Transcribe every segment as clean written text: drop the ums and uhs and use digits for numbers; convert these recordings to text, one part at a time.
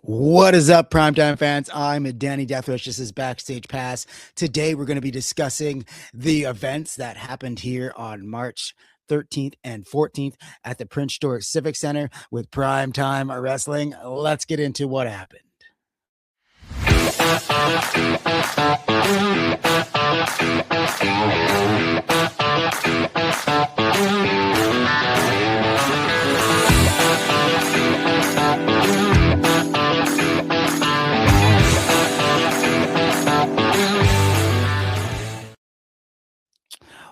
What is up, Primetime fans? I'm Danny Deathwish. This is Backstage Pass. Today, we're going to be discussing the events that happened here on March 13th and 14th at the Prince George Civic Center with Primetime Wrestling. Let's get into what happened.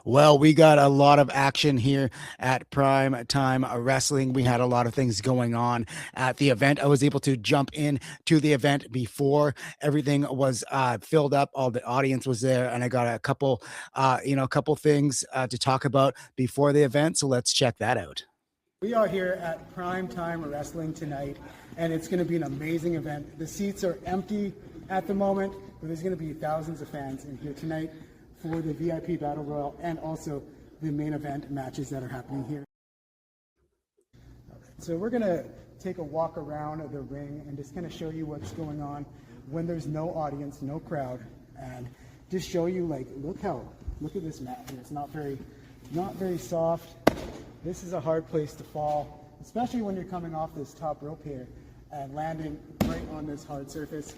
Well, we got a lot of action here at Primetime Wrestling. We had a lot of things going on at the event. I was able to jump in to the event before everything was filled up. All the audience was there, and I got a couple things to talk about before the event. So let's check that out. We are here at Primetime Wrestling tonight, and it's going to be an amazing event. The seats are empty at the moment, but there's going to be thousands of fans in here tonight for the VIP Battle Royal and also the main event matches that are happening here. So we're going to take a walk around the ring and just kind of show you what's going on when there's no audience, no crowd, and just show you, like, look at this mat here. It's not very soft. This is a hard place to fall, especially when you're coming off this top rope here and landing right on this hard surface.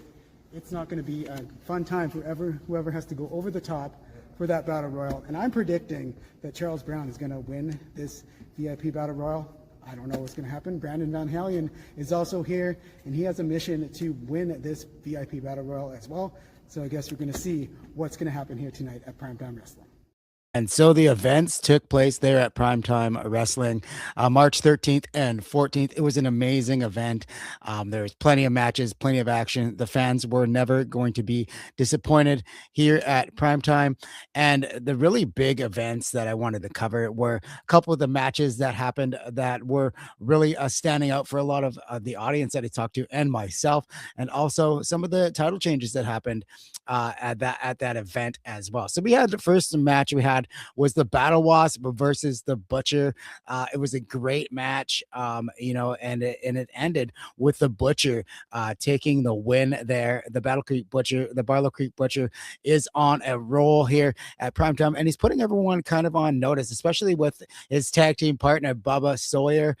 It's not going to be a fun time for whoever has to go over the top for that Battle Royal. And I'm predicting that Charles Brown is going to win this VIP Battle Royal. I don't know what's going to happen. Brandon Van Hellion is also here, and he has a mission to win this VIP Battle Royal as well. So I guess we're going to see what's going to happen here tonight at Primetime Wrestling. And so the events took place there at Primetime Wrestling, March 13th and 14th. It was an amazing event. There was plenty of matches, plenty of action. The fans were never going to be disappointed here at Primetime. And the really big events that I wanted to cover were a couple of the matches that happened that were really standing out for a lot of the audience that I talked to and myself, and also some of the title changes that happened at that event as well. So we had the first match we had was the Battle Wasp versus the Butcher. It was a great match, and it ended with the Butcher taking the win there. The Barlow Creek Butcher is on a roll here at Primetime, and he's putting everyone kind of on notice, especially with his tag team partner Bubba Sawyer.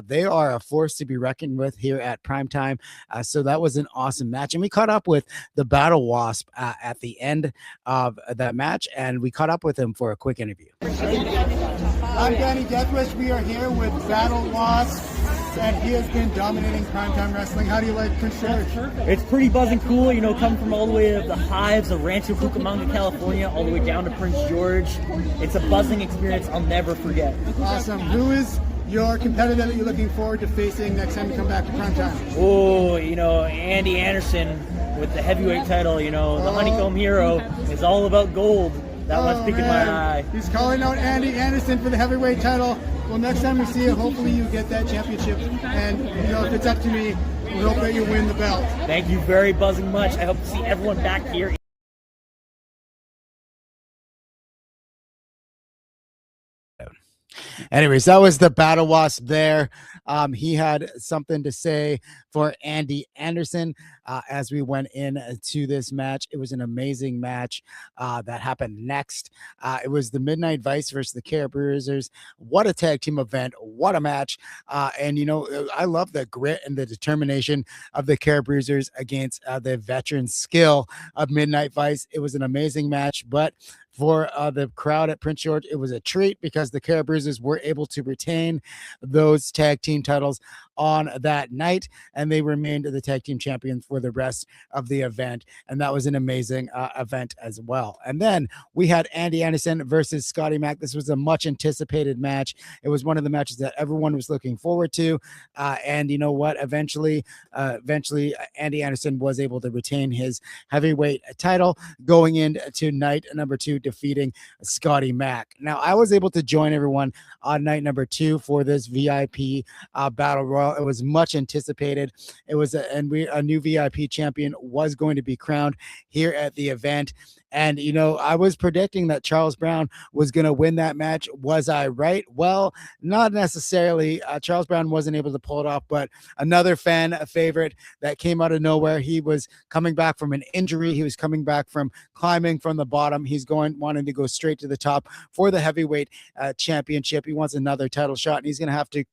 They are a force to be reckoned with here at Primetime. So that was an awesome match, and we caught up with the Battle Wasp at the end of that match, and we caught up with him for a quick interview. I'm Danny Deathwish. We are here with Battle Wasp, and he has been dominating Primetime Wrestling. How do you like Prince George? It's pretty buzzing cool, coming from all the way of the hives of Rancho Cucamonga, California, all the way down to Prince George. It's a buzzing experience I'll never forget. Awesome. Who is your competitor that you're looking forward to facing next time you come back to Primetime? Oh, Andy Anderson with the heavyweight title, the Honeycomb Hero is all about gold. That one's peeking my eye. He's calling out Andy Anderson for the heavyweight title. Well, next time we see you, hopefully you get that championship. And, if it's up to me, we hope that you win the belt. Thank you very buzzing much. I hope to see everyone back here. Anyways, that was the Battle Wasp there. He had something to say for Andy Anderson as we went into this match. It was an amazing match that happened next. It was the Midnight Vice versus the Caribroozers. What a tag team event. What a match. And I love the grit and the determination of the Caribroozers against the veteran skill of Midnight Vice. It was an amazing match, but for the crowd at Prince George, it was a treat because the Caribroozers were able to retain those tag team titles on that night, and they remained the tag team champions for the rest of the event, and that was an amazing event as well. And then we had Andy Anderson versus Scotty Mack. This was a much anticipated match. It was one of the matches that everyone was looking forward to, and you know what, eventually Andy Anderson was able to retain his heavyweight title going into night number 2, defeating Scotty Mack. Now I was able to join everyone on night number 2 for this VIP battle royal. Royal. It was much anticipated. It was a new VIP champion was going to be crowned here at the event. And, you know, I was predicting that Charles Brown was going to win that match. Was I right? Well, not necessarily. Charles Brown wasn't able to pull it off, but another fan favorite that came out of nowhere. He was coming back from an injury. He was coming back from climbing from the bottom. He's wanting to go straight to the top for the heavyweight championship. He wants another title shot, and he's going to have to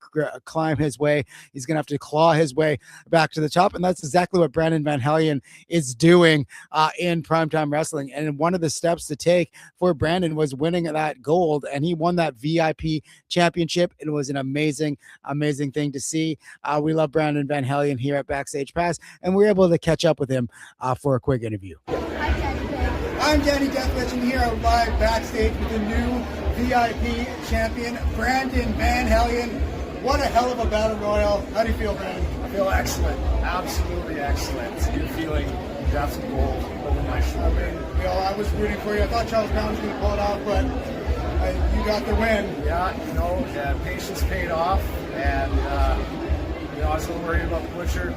climb his way. He's going to have to claw his way back to the top, and that's exactly what Brandon Van Hellion is doing in Primetime Wrestling. And one of the steps to take for Brandon was winning that gold, and he won that VIP championship. It was an amazing thing to see. We love Brandon Van Hellion here at Backstage Pass, and we were able to catch up with him for a quick interview. I'm Danny Deathwish, and here live backstage with the new VIP champion, Brandon Van Hellion. What a hell of a battle royal. How do you feel, Brandon? I feel excellent. Absolutely excellent. It's a good feeling to have some gold over my shoulder. I was rooting for you. I thought Charles Brown was going to pull it off, but you got the win. Yeah, patience paid off, and I was a little worried about the Butcher,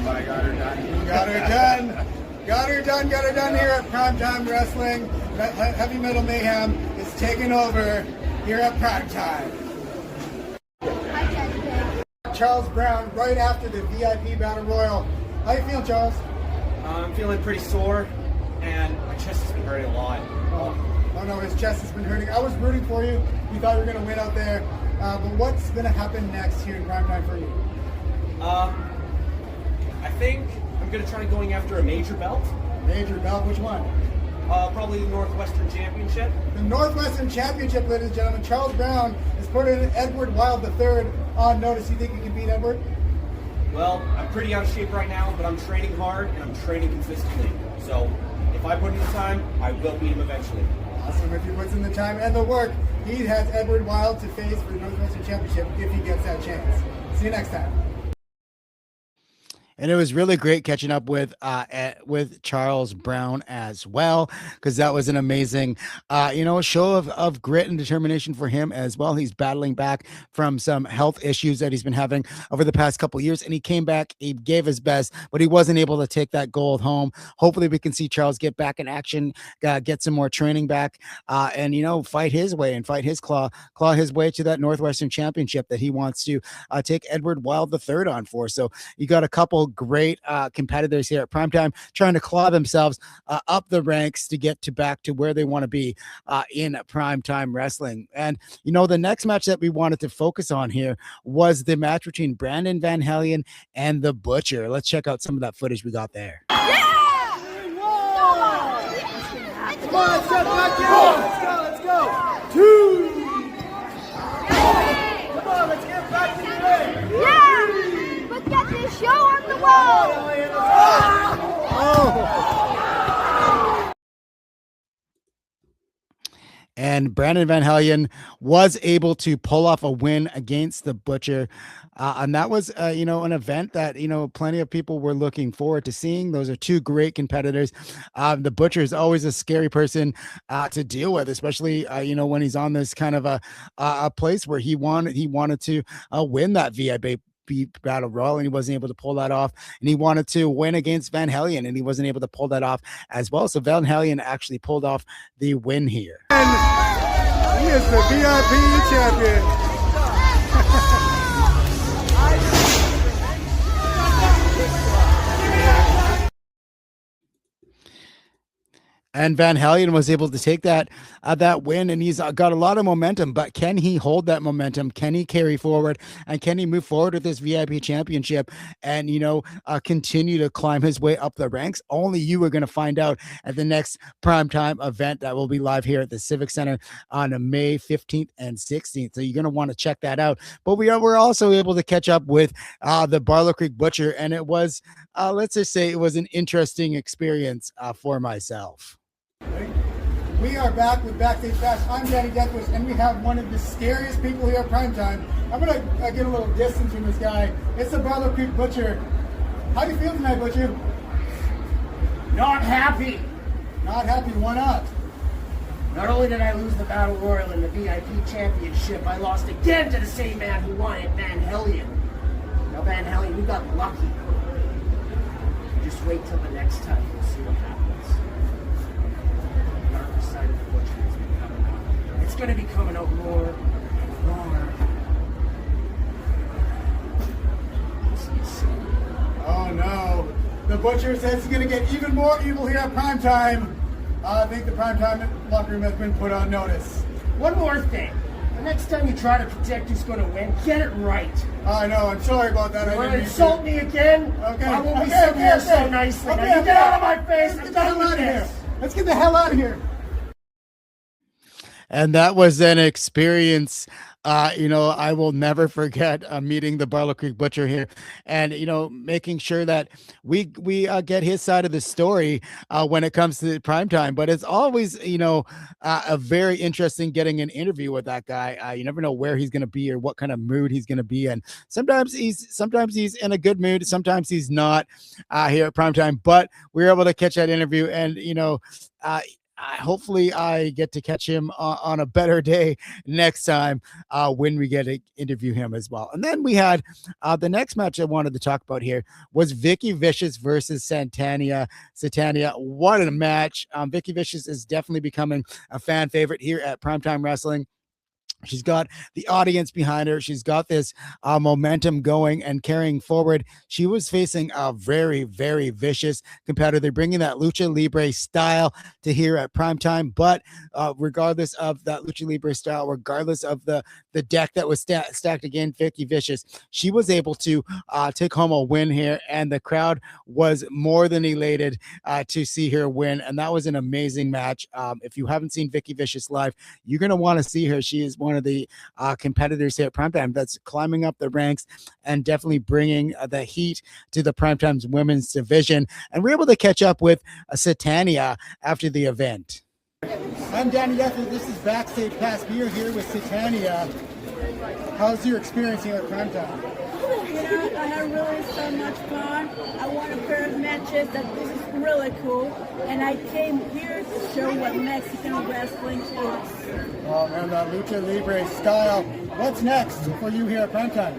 but I got her done. You got her done. Got her done here at Primetime Wrestling. Heavy Metal Mayhem is taking over here at Primetime. Charles Brown right after the VIP Battle Royal. How you feeling, Charles? I'm feeling pretty sore, and my chest has been hurting a lot. Oh no, his chest has been hurting. I was rooting for you. We thought you were going to win out there. But what's going to happen next here in Primetime for you? I think I'm going to try going after a major belt. Major belt? Which one? Probably the Northwestern Championship. The Northwestern Championship, ladies and gentlemen. Charles Brown is putting Edward Wild III on notice. You think you can beat Edward? Well, I'm pretty out of shape right now, but I'm training hard and I'm training consistently. So if I put in the time, I will beat him eventually. Awesome. If he puts in the time and the work, he has Edward Wild to face for the Northwestern Championship if he gets that chance. See you next time. And it was really great catching up with Charles Brown as well, because that was an amazing, show of grit and determination for him as well. He's battling back from some health issues that he's been having over the past couple of years, and he came back, he gave his best, but he wasn't able to take that gold home. Hopefully we can see Charles get back in action, get some more training back, and fight his way and fight his claw his way to that Northwestern Championship that he wants to take Edward Wild III on for. So you got a couple great competitors here at Primetime trying to claw themselves up the ranks to get back to where they want to be in Primetime Wrestling. And the next match that we wanted to focus on here was the match between Brandon Van Hellion and the Butcher. Let's check out some of that footage we got there. Come on, let's get back in. Let's go. 2. Come on, let's get back in the ring. Yeah! Let's get this show on the wall! And Brandon Van Hellion was able to pull off a win against the Butcher. And that was, an event that, plenty of people were looking forward to seeing. Those are two great competitors. The Butcher is always a scary person to deal with, especially, when he's on this kind of a place where he wanted to win that VIP Battle Royal, and he wasn't able to pull that off, and he wanted to win against Van Hellion, and he wasn't able to pull that off as well. So Van Hellion actually pulled off the win here. And he is the VIP champion. And Van Hellion was able to take that win, and he's got a lot of momentum. But can he hold that momentum? Can he carry forward? And can he move forward with this VIP championship and, continue to climb his way up the ranks? Only you are going to find out at the next Primetime event that will be live here at the Civic Center on May 15th and 16th. So you're going to want to check that out. But we're also able to catch up with the Barlow Creek Butcher, and it was, let's just say it was an interesting experience for myself. We are back with Backstage Pass. I'm Danny Deathwish, and we have one of the scariest people here at Primetime. I'm going to get a little distance from this guy. It's the Barlow Creek Butcher. How do you feel tonight, Butcher? Not happy. Not happy? Why not? Not only did I lose the Battle Royal and the VIP Championship, I lost again to the same man who won it, Van Hellion. man, Hellion, you got lucky. Just wait till the next time. We'll see what happens. The darker side of the Butcher has been coming out. It's going to be coming out more and more. See you soon. Oh no. The Butcher says he's going to get even more evil here at Primetime. I think the Primetime locker room has been put on notice. One more thing. The next time you try to predict who's going to win, get it right. I know, I'm sorry about that. You I want to didn't mean insult me again? Okay. I will be Okay, sitting okay, here okay. so nicely. Okay, Now you okay. get out of my face. Let's I'm get the done hell with out of here. this. Let's get the hell out of here. And that was an experience, I will never forget meeting the Barlow Creek Butcher here, and making sure that we get his side of the story when it comes to Primetime. But it's always a very interesting getting an interview with that guy. You never know where he's going to be or what kind of mood he's going to be in. Sometimes he's in a good mood, sometimes he's not here at Primetime. But we were able to catch that interview, and hopefully I get to catch him on a better day next time when we get to interview him as well. And then we had the next match I wanted to talk about here was Vicky Vicious versus Santania. What a match. Vicky Vicious is definitely becoming a fan favorite here at Primetime Wrestling. She's got the audience behind her. She's got this momentum going and carrying forward. She was facing a very, very vicious competitor. They're bringing that Lucha Libre style to here at Primetime. But regardless of that Lucha Libre style, regardless of the deck that was stacked against Vicky Vicious, she was able to take home a win here. And the crowd was more than elated to see her win. And that was an amazing match. If you haven't seen Vicky Vicious live, you're going to want to see her. She is one of the competitors here at Primetime that's climbing up the ranks and definitely bringing the heat to the Primetime's women's division. And we're able to catch up with Santania after the event. I'm Danny Duffy. This is Backstage Pass. We are here with Santania. How's your experience here at Primetime? I had really so much fun. I won a pair of matches that this is really cool. And I came here to show what Mexican wrestling is. Oh man, that Lucha Libre style. What's next for you here at Primetime?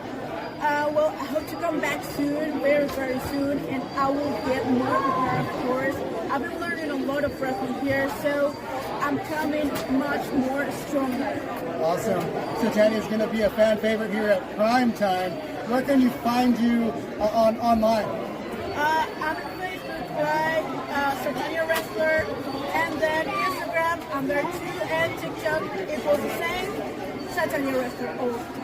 Well, I hope to come back soon, very, very soon. And I will get more prepared, of course. I've been learning a lot of wrestling here, so I'm coming much more stronger. Awesome. Santania is going to be a fan favorite here at Primetime. Where can you find you online? I'm on Facebook, like Santania Wrestler, and then Instagram, I'm there too, and TikTok, it was the same, Santania Wrestler. Oh.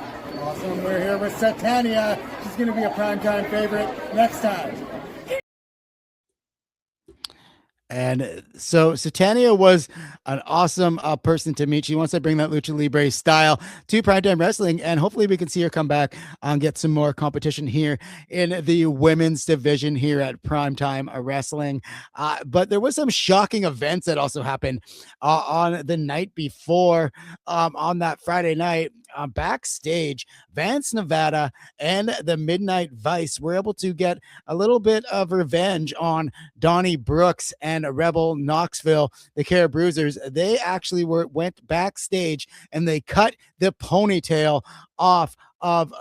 Awesome. We're here with Santania. She's going to be a Primetime favorite next time. And so Santania was an awesome person to meet. She wants to bring that Lucha Libre style to Primetime Wrestling, and hopefully we can see her come back and get some more competition here in the women's division here at Primetime Wrestling. But there was some shocking events that also happened on the night before, on that Friday night. Backstage, Vance Nevada and the Midnight Vice were able to get a little bit of revenge on Donnie Brooks and Rebel Knoxville, the Caribroozers. They actually went backstage and they cut the ponytail off of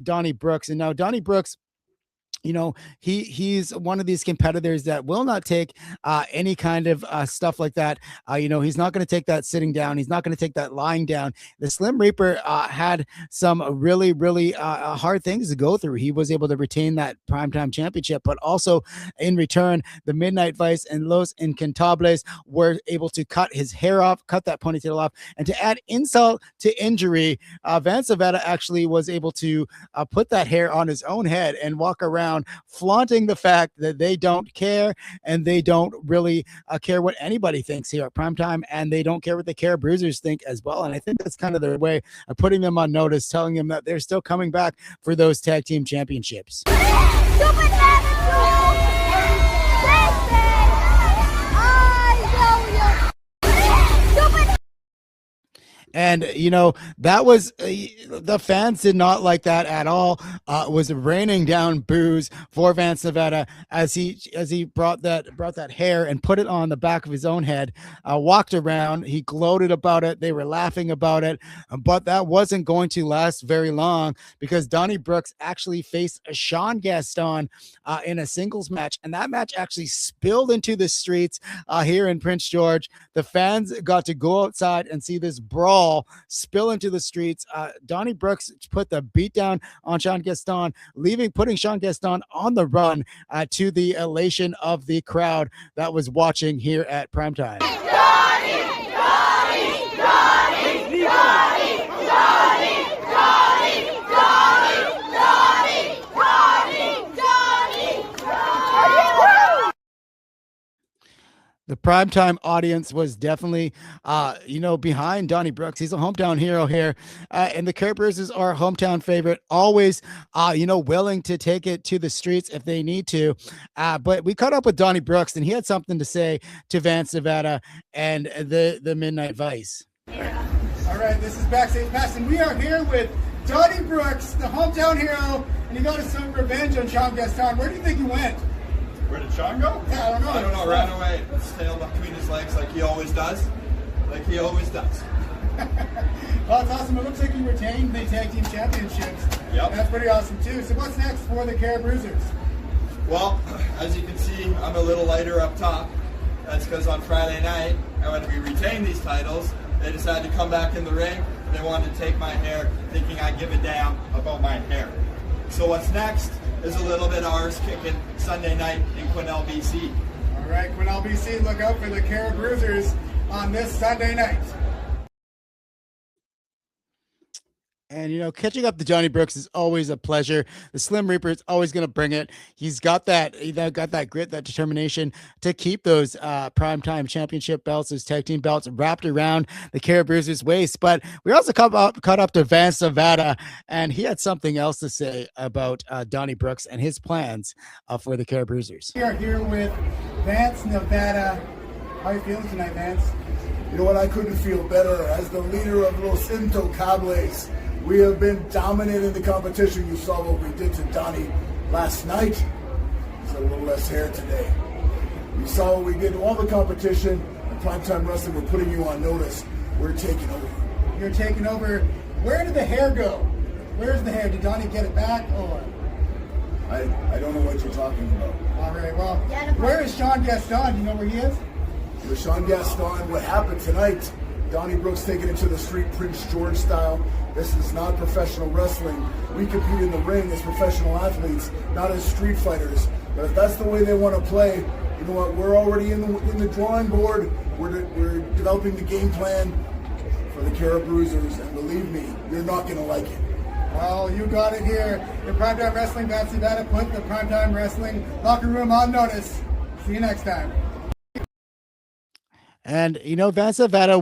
Donnie Brooks. And now Donnie Brooks, he's one of these competitors that will not take any kind of stuff like that. He's not going to take that sitting down. He's not going to take that lying down. The Slim Reaper had some really, really hard things to go through. He was able to retain that Primetime Championship, but also in return, the Midnight Vice and Los Incantables were able to cut his hair off, cut that ponytail off, and to add insult to injury, Vance Nevada actually was able to put that hair on his own head and walk around flaunting the fact that they don't care and they don't really care what anybody thinks here at Primetime, and they don't care what the Caribroozers think as well. And I think that's kind of their way of putting them on notice, telling them that they're still coming back for those tag team championships. And that was the fans did not like that at all. It was raining down boos for Vance Nevada as he brought that hair and put it on the back of his own head. Walked around, he gloated about it. They were laughing about it, but that wasn't going to last very long because Donnie Brooks actually faced Sean Gaston in a singles match, and that match actually spilled into the streets here in Prince George. The fans got to go outside and see this brawl spill into the streets. Donnie Brooks put the beat down on Sean Gaston, putting Sean Gaston on the run to the elation of the crowd that was watching here at Primetime. Johnny, Johnny, Johnny, Johnny, Johnny, Johnny, Johnny, Johnny, Johnny, Johnny, Johnny. The Primetime audience was definitely, behind Donnie Brooks. He's a hometown hero here. And the Caribroozers are a hometown favorite, always, willing to take it to the streets if they need to. But we caught up with Donnie Brooks, and he had something to say to Vance Nevada and the Midnight Vice. All right, this is Backstage Pass, and we are here with Donnie Brooks, the hometown hero, and he got his some revenge on Sean Gaston. Where do you think he went? Where did Sean go? Yeah, I don't know. Ran away. His tail between his legs like he always does. Well, it's awesome. It looks like you retained the tag team championships. Yep. That's pretty awesome, too. So what's next for the Caribroozers? Well, as you can see, I'm a little lighter up top. That's because on Friday night, when we retained these titles, they decided to come back in the ring. They wanted to take my hair, thinking I give a damn about my hair. So what's next is a little bit of arse kicking Sunday night in Quesnel, BC. All right, Quesnel, BC, look out for the Caribroozers on this Sunday night. And, catching up to Johnny Brooks is always a pleasure. The Slim Reaper is always going to bring it. He's got that grit, that determination to keep those Primetime Championship belts, those tag team belts wrapped around the Caribroozers' waist. But we also caught up to Vance Nevada, and he had something else to say about Donnie Brooks and his plans for the Caribroozers. We are here with Vance Nevada. How are you feeling tonight, Vance? You know what? I couldn't feel better. As the leader of Los Intocables, we have been dominant in the competition. You saw what we did to Donnie last night. He's a little less hair today. You saw what we did to all the competition. At Primetime Wrestling, we're putting you on notice. We're taking over. You're taking over. Where did the hair go? Where's the hair? Did Donnie get it back? Or I don't know what you're talking about. all right, well, where is Sean Gaston? Do you know where he is? For Sean Gaston, what happened tonight, Donnie Brooks taking it to the street, Prince George style. This is not professional wrestling. We compete in the ring as professional athletes, not as street fighters. But if that's the way they want to play, you know what? We're already in the drawing board. We're developing the game plan for the Caribroozers, and believe me, you're not going to like it. Well, you got it here. The Primetime Wrestling, Vance Nevada put the Primetime Wrestling locker room on notice. See you next time. And, Vance Nevada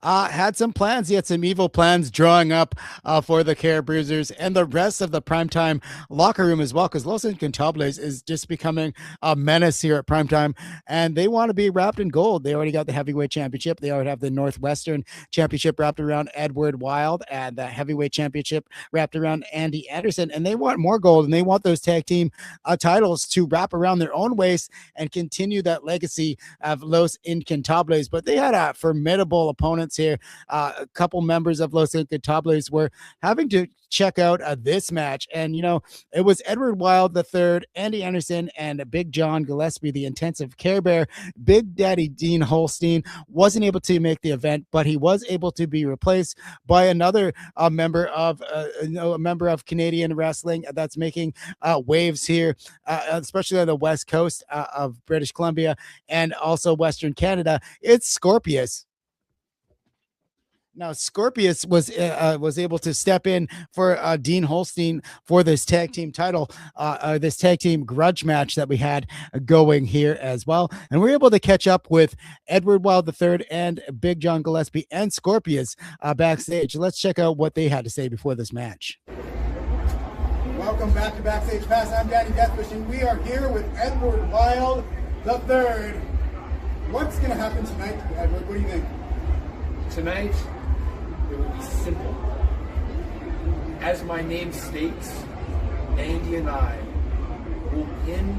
had some plans. He had some evil plans drawing up for the Caribroozers and the rest of the Primetime locker room as well, because Los Incontables is just becoming a menace here at Primetime, and they want to be wrapped in gold. They already got the heavyweight championship. They already have the Northwestern championship wrapped around Edward Wild and the heavyweight championship wrapped around Andy Anderson, and they want more gold, and they want those tag team titles to wrap around their own waist and continue that legacy of Los Incontables. But they had formidable opponents here. A couple members of Los Incontables were having to check out this match, and it was Edward Wild III, Andy Anderson, and Big John Gillespie, the intensive Care Bear. Big Daddy Dean Holstein wasn't able to make the event, but he was able to be replaced by another member of Canadian wrestling that's making waves here, especially on the west coast of British Columbia and also Western Canada. It's Scorpius. Now, Scorpius was able to step in for Dean Holstein for this tag team title, this tag team grudge match that we had going here as well. And we're able to catch up with Edward Wild III and Big John Gillespie and Scorpius backstage. Let's check out what they had to say before this match. Welcome back to Backstage Pass. I'm Danny Deathwish, and we are here with Edward Wild III. What's going to happen tonight, Edward? What do you think? Tonight, it will be simple. As my name states, Andy and I will pin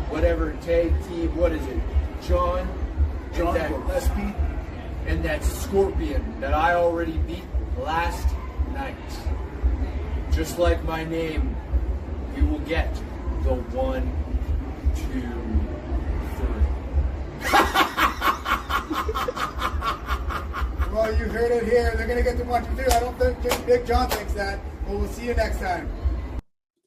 whatever tag team, what is it? John Gillespie, and that Scorpion that I already beat last night. Just like my name, we will get the 1, 2, 3. Well, you heard it here. They're going to get to 1, 2, 3. I don't think Big John thinks that, but we'll see you next time.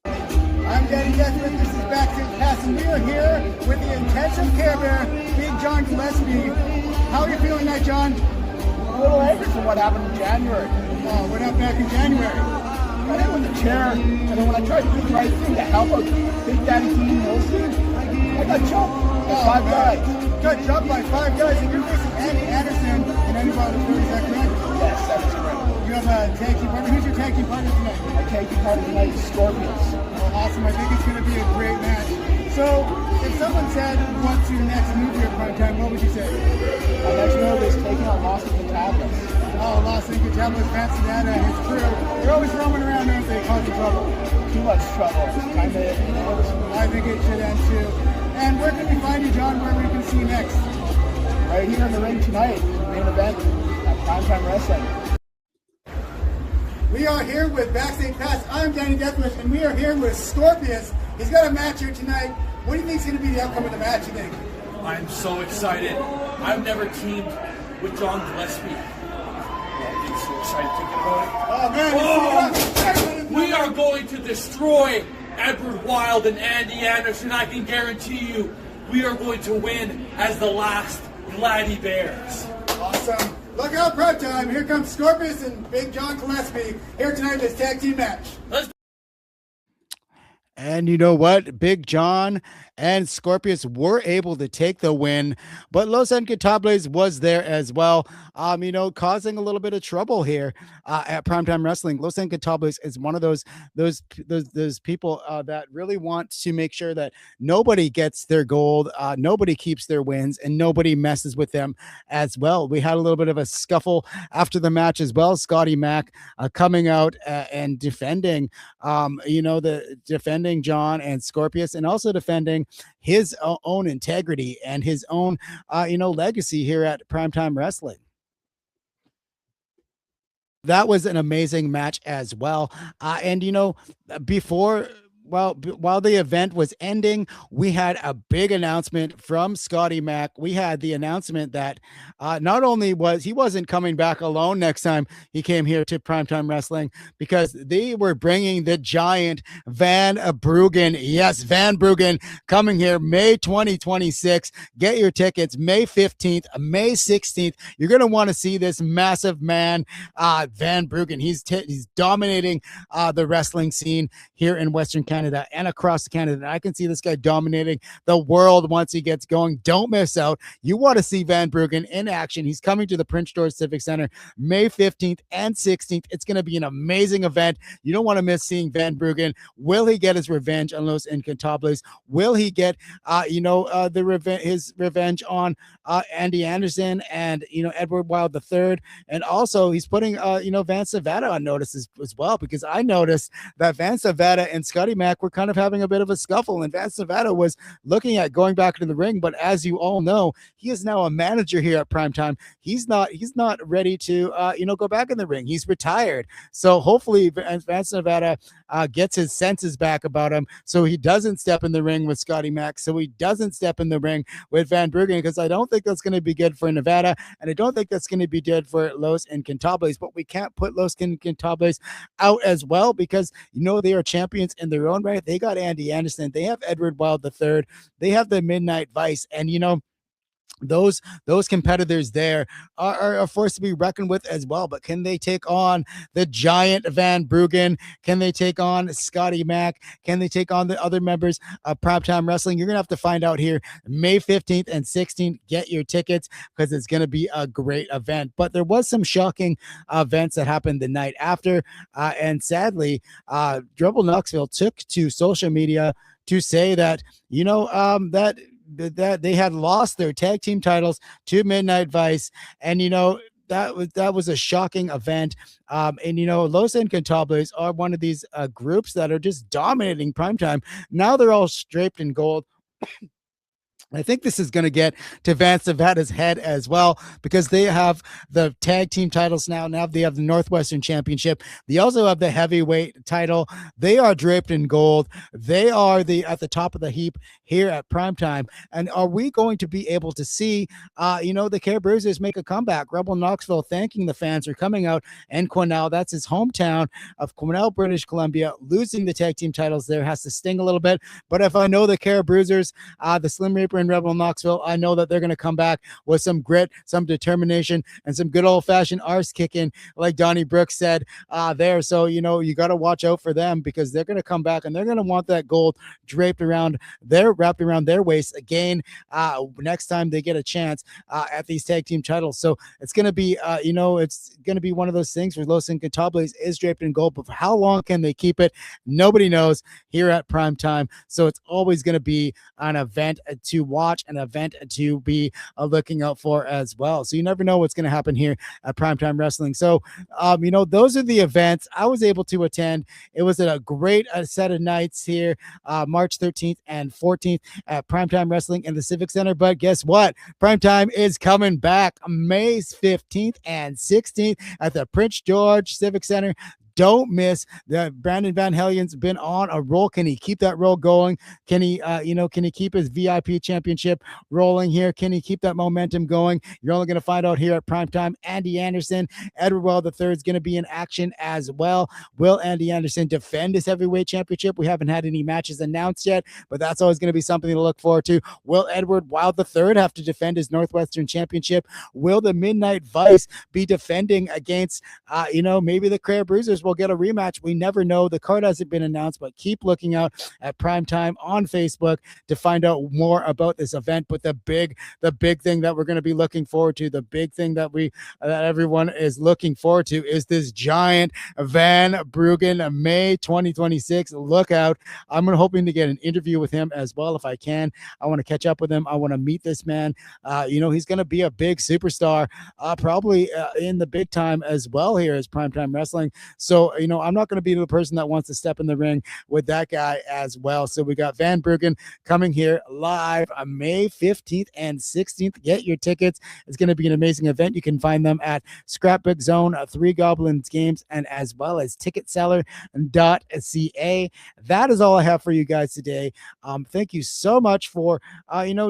I'm Danny Deathwick. This is Backstage Pass, and we are here with the intensive care bear, Big John Gillespie. How are you feeling tonight, John? A little angry from what happened in January. Oh, what happened back in January? I hit with the chair, and then when I tried to do the right thing to help out Big Daddy Dean Wilson, I got jumped by 5 guys. Got jumped by 5 guys, and you're facing Andy Anderson and anybody with is that correct? Yes, that is correct. You have a tag team partner. Who's your tag team partner tonight? My tag team partner tonight is Scorpions. Oh, awesome. I think it's going to be a great match. So, if someone said, what's your next move here at Primetime, what would you say? My next move is taking on Lost in Tablets. Oh, Lost in Tablets, Matt Santana and his crew. They're always roaming around there and they cause you trouble. Too much trouble. I think it should end too. And where can we find you, John, where we can see you next? Right here in the ring tonight, main event at Primetime Wrestling. We are here with Backstage Pass. I'm Danny Deathwish, and we are here with Scorpius. He's got a match here tonight. What do you think is going to be the outcome of the match, you think? I'm so excited. I've never teamed with John Gillespie. I'm getting so excited thinking about it. Oh, man. We are going to destroy Edward Wild and Andy Anderson. I can guarantee you we are going to win as the last Bloody Bears. Awesome. Look out, Primetime. Here comes Scorpius and Big John Gillespie here tonight in this tag team match. And you know what? Big John and Scorpius were able to take the win, but Los Incantables was there as well, causing a little bit of trouble here at Primetime Wrestling. Los Incantables is one of those people that really want to make sure that nobody gets their gold, nobody keeps their wins, and nobody messes with them as well. We had a little bit of a scuffle after the match as well. Scotty Mack coming out and defending, defending John and Scorpius, and also defending his own integrity and his own, legacy here at Primetime Wrestling. That was an amazing match as well. While the event was ending, we had a big announcement from Scotty Mack. We had the announcement that not only he wasn't coming back alone next time he came here to Primetime Wrestling, because they were bringing the giant Van Bruggen. Yes, Van Bruggen coming here May 2026. Get your tickets May 15th, May 16th. You're going to want to see this massive man, Van Bruggen. He's dominating the wrestling scene here in Western Canada and across Canada. I can see this guy dominating the world once he gets going. Don't miss out. You want to see Van Bruggen in action. He's coming to the Prince George Civic Center May 15th and 16th. It's going to be an amazing event. You don't want to miss seeing Van Bruggen. Will he get his revenge on Los Incantables? Will he get his revenge on Andy Anderson and Edward Wild III? And also he's putting Van Savada on notice as well, because I noticed that Van Savada and Scotty Mack were kind of having a bit of a scuffle, and Van Savada was looking at going back into the ring, but as you all know, he is now a manager here at Primetime. He's not ready to go back in the ring. He's retired. So hopefully Van Savada gets his senses back about him, so he doesn't step in the ring with Scotty Mack, so he doesn't step in the ring with Van Bruggen, because I don't think that's going to be good for Nevada, and I don't think that's going to be good for Los Incantables. But we can't put Los Incantables out as well, because they are champions in their own right. They got Andy Anderson, they have Edward Wild III, they have the Midnight Vice, and those competitors there are a force to be reckoned with as well. But can they take on the giant Van Bruggen? Can they take on Scotty Mack? Can they take on the other members of Primetime Wrestling? You're gonna have to find out here May 15th and 16th. Get your tickets, because it's gonna be a great event. But there was some shocking events that happened the night after, and sadly Dribble Knoxville took to social media to say that that they had lost their tag team titles to Midnight Vice. And that was a shocking event. And Los Incontables are one of these groups that are just dominating primetime. Now they're all draped in gold. I think this is going to get to Vance Nevada's head as well, because they have the tag team titles now. Now they have the Northwestern Championship. They also have the heavyweight title. They are draped in gold. They are at the top of the heap here at primetime. And are we going to be able to see, the Caribroozers make a comeback? Rebel Knoxville thanking the fans for coming out, and Quesnel, that's his hometown of Quesnel, British Columbia, losing the tag team titles there has to sting a little bit. But if I know the Caribroozers, the Slim Reaper and Rebel Knoxville, I know that they're going to come back with some grit, some determination, and some good old-fashioned arse kicking, like Donnie Brooks said there. So, you got to watch out for them, because they're going to come back and they're going to want that gold wrapped around their waist again next time they get a chance at these tag team titles. So it's going to be, it's going to be one of those things where Los Incontables is draped in gold, but for how long can they keep it? Nobody knows here at primetime. So it's always going to be an event to watch, an event to be looking out for as well. So you never know what's going to happen here at Primetime Wrestling. So, those are the events I was able to attend. It was a great set of nights here, March 13th and 14th at Primetime Wrestling in the Civic Center. But guess what? Primetime is coming back May 15th and 16th at the Prince George Civic Center. Don't miss that. Brandon Van Hellion's been on a roll. Can he keep that roll going? Can he, can he keep his VIP championship rolling here? Can he keep that momentum going? You're only going to find out here at primetime. Andy Anderson, Edward Well III is going to be in action as well. Will Andy Anderson defend his heavyweight championship? We haven't had any matches announced yet, but that's always going to be something to look forward to. Will Edward Wild III have to defend his Northwestern championship? Will the Midnight Vice be defending against, maybe the Caribroozers will get a rematch? We never know. The card hasn't been announced, but keep looking out at Primetime on Facebook to find out more about this event. But the big thing that we're going to be looking forward to, the big thing that everyone is looking forward to, is this giant Van Bruggen May 2026. Look out. I'm hoping to get an interview with him as well if I can. I want to catch up with him. I want to meet this man. He's going to be a big superstar, probably in the big time as well here as Primetime Wrestling. So, I'm not going to be the person that wants to step in the ring with that guy as well. So we got Van Bruggen coming here live on May 15th and 16th. Get your tickets. It's going to be an amazing event. You can find them at Scrapbook Zone, Three Goblins Games, and as well as ticketseller.ca. That is all I have for you guys today. Thank you so much for,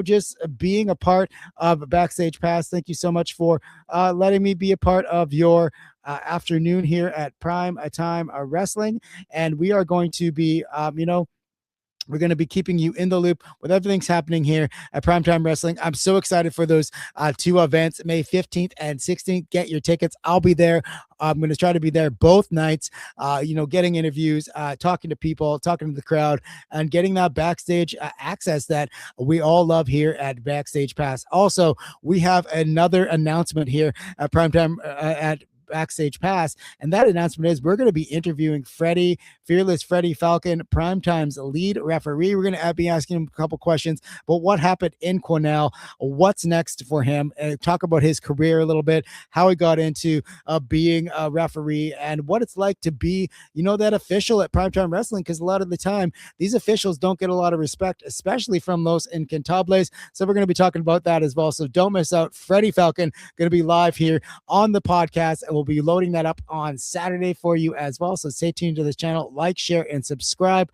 just being a part of Backstage Pass. Thank you so much for letting me be a part of your afternoon here at Primetime Wrestling. And we are going to be, we're going to be keeping you in the loop with everything's happening here at Primetime Wrestling. I'm so excited for those two events, May 15th and 16th. Get your tickets. I'll be there. I'm going to try to be there both nights, getting interviews, talking to people, talking to the crowd, and getting that backstage access that we all love here at Backstage Pass. Also, we have another announcement here at Primetime at Backstage Pass, and that announcement is we're going to be interviewing Fearless Freddie Falcon, Primetime's lead referee. We're going to be asking him a couple questions about what happened in Quesnel, what's next for him, and talk about his career a little bit, how he got into being a referee, and what it's like to be, that official at Primetime Wrestling, because a lot of the time these officials don't get a lot of respect, especially from Los Incontables. So we're going to be talking about that as well. So don't miss out. Freddie Falcon going to be live here on the podcast, and we'll be loading that up on Saturday for you as well. So stay tuned to this channel, like, share, and subscribe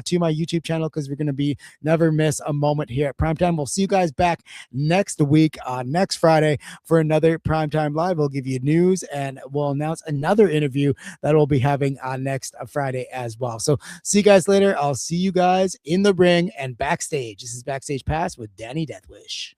to my YouTube channel, because we're going to be never miss a moment here at Primetime. We'll see you guys back next week, next Friday, for another Primetime Live. We'll give you news and we'll announce another interview that we'll be having next Friday as well. So see you guys later. I'll see you guys in the ring and backstage. This is Backstage Pass with Danny Deathwish.